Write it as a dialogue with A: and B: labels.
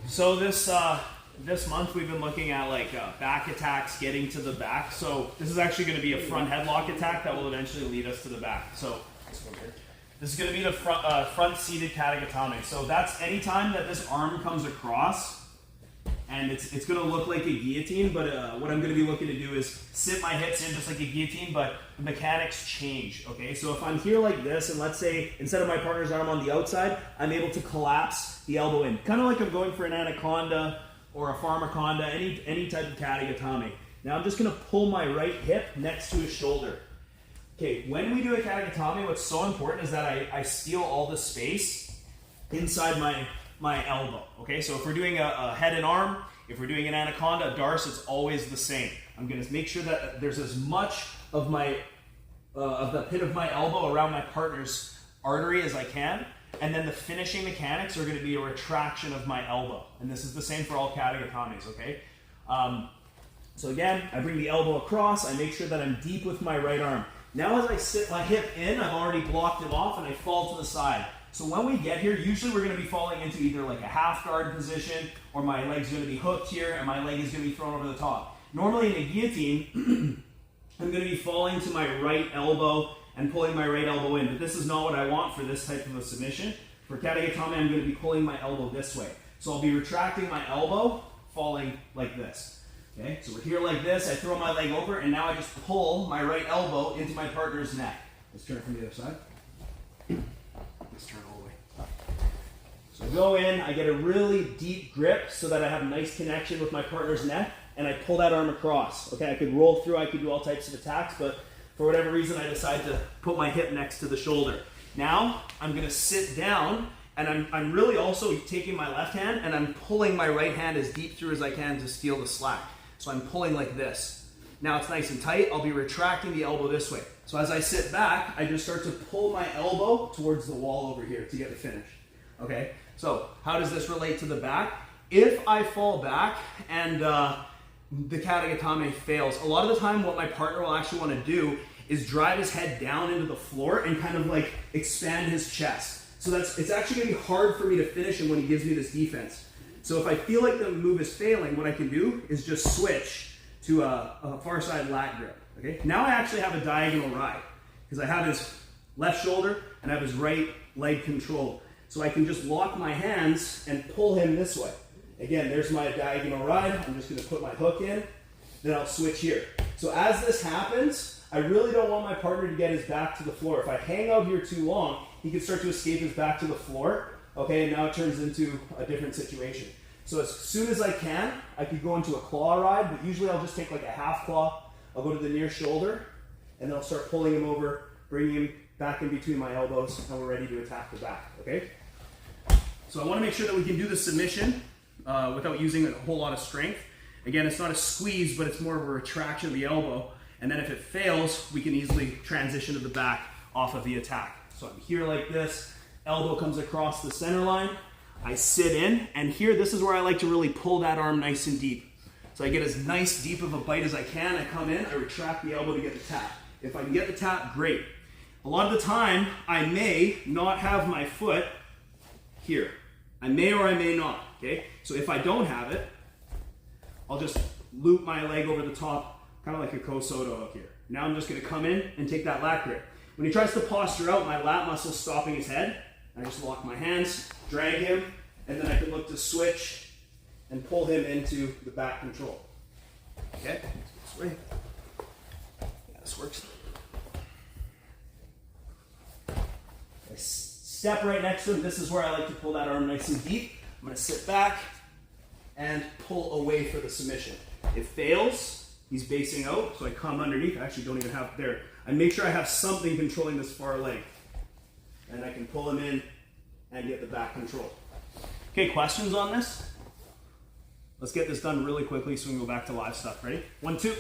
A: So this month we've been looking at like back attacks, getting to the back. So this is actually going to be a front headlock attack that will eventually lead us to the back. So this is going to be the front seated Kata Gatame. So that's anytime that this arm comes across, and it's going to look like a guillotine, but what I'm going to be looking to do is sit my hips in just like a guillotine, but the mechanics change, okay? So if I'm here like this, and let's say instead of my partner's arm on the outside, I'm able to collapse the elbow in. Kind of like I'm going for an anaconda or a pharmaconda, any type of Kata Gatame. Now I'm just going to pull my right hip next to his shoulder. Okay, when we do a Kata Gatame, what's so important is that I steal all the space inside my elbow. Okay, so if we're doing a head and arm, if we're doing an anaconda, a darce, it's always the same. I'm going to make sure that there's as much of the pit of my elbow around my partner's artery as I can, and then the finishing mechanics are going to be a retraction of my elbow. And this is the same for all Kata Gatames, okay? So again, I bring the elbow across, I make sure that I'm deep with my right arm. Now as I sit my hip in, I've already blocked it off and I fall to the side. So when we get here, usually we're going to be falling into either like a half guard position, or my leg's going to be hooked here and my leg is going to be thrown over the top. Normally in a guillotine, I'm going to be falling to my right elbow and pulling my right elbow in, but this is not what I want for this type of a submission. For Kata Gatame, I'm going to be pulling my elbow this way. So I'll be retracting my elbow, falling like this. Okay, so we're here like this, I throw my leg over, and now I just pull my right elbow into my partner's neck. Let's turn it from the other side. Let's turn all the way. So I go in, I get a really deep grip so that I have a nice connection with my partner's neck, and I pull that arm across. Okay, I could roll through, I could do all types of attacks, but for whatever reason I decide to put my hip next to the shoulder. Now I'm going to sit down, and I'm really also taking my left hand and I'm pulling my right hand as deep through as I can to steal the slack. So I'm pulling like this. Now it's nice and tight, I'll be retracting the elbow this way. So as I sit back, I just start to pull my elbow towards the wall over here to get the finish. Okay, so how does this relate to the back? If I fall back and the Kata Gatame fails, a lot of the time what my partner will actually want to do is drive his head down into the floor and kind of like expand his chest. So it's actually going to be hard for me to finish him when he gives me this defense. So if I feel like the move is failing, what I can do is just switch to a far side lat grip. Okay? Now I actually have a diagonal ride because I have his left shoulder and I have his right leg controlled. So I can just lock my hands and pull him this way. Again, there's my diagonal ride. I'm just going to put my hook in, then I'll switch here. So as this happens, I really don't want my partner to get his back to the floor. If I hang out here too long, he can start to escape his back to the floor. Okay, and now it turns into a different situation. So as soon as I can, I could go into a claw ride, but usually I'll just take like a half claw. I'll go to the near shoulder, and then I'll start pulling him over, bringing him back in between my elbows, and we're ready to attack the back, okay? So I want to make sure that we can do the submission without using a whole lot of strength. Again, it's not a squeeze, but it's more of a retraction of the elbow, and then if it fails, we can easily transition to the back off of the attack. So I'm here like this. Elbow comes across the center line, I sit in, and here, this is where I like to really pull that arm nice and deep. So I get as nice deep of a bite as I can, I come in, I retract the elbow to get the tap. If I can get the tap, great. A lot of the time, I may not have my foot here. I may or I may not, okay? So if I don't have it, I'll just loop my leg over the top, kind of like a Kosoto hook here. Now I'm just gonna come in and take that lat grip. When he tries to posture out, my lat muscle's stopping his head. I just lock my hands, drag him, and then I can look to switch and pull him into the back control. Okay, this way. Yeah, this works. I step right next to him. This is where I like to pull that arm nice and deep. I'm gonna sit back and pull away for the submission. It fails, he's basing out, so I come underneath. I actually don't even have there. I make sure I have something controlling this far leg. And I can pull him in and get the back control. Okay, questions on this? Let's get this done really quickly so we can go back to live stuff. Ready? 1, 2.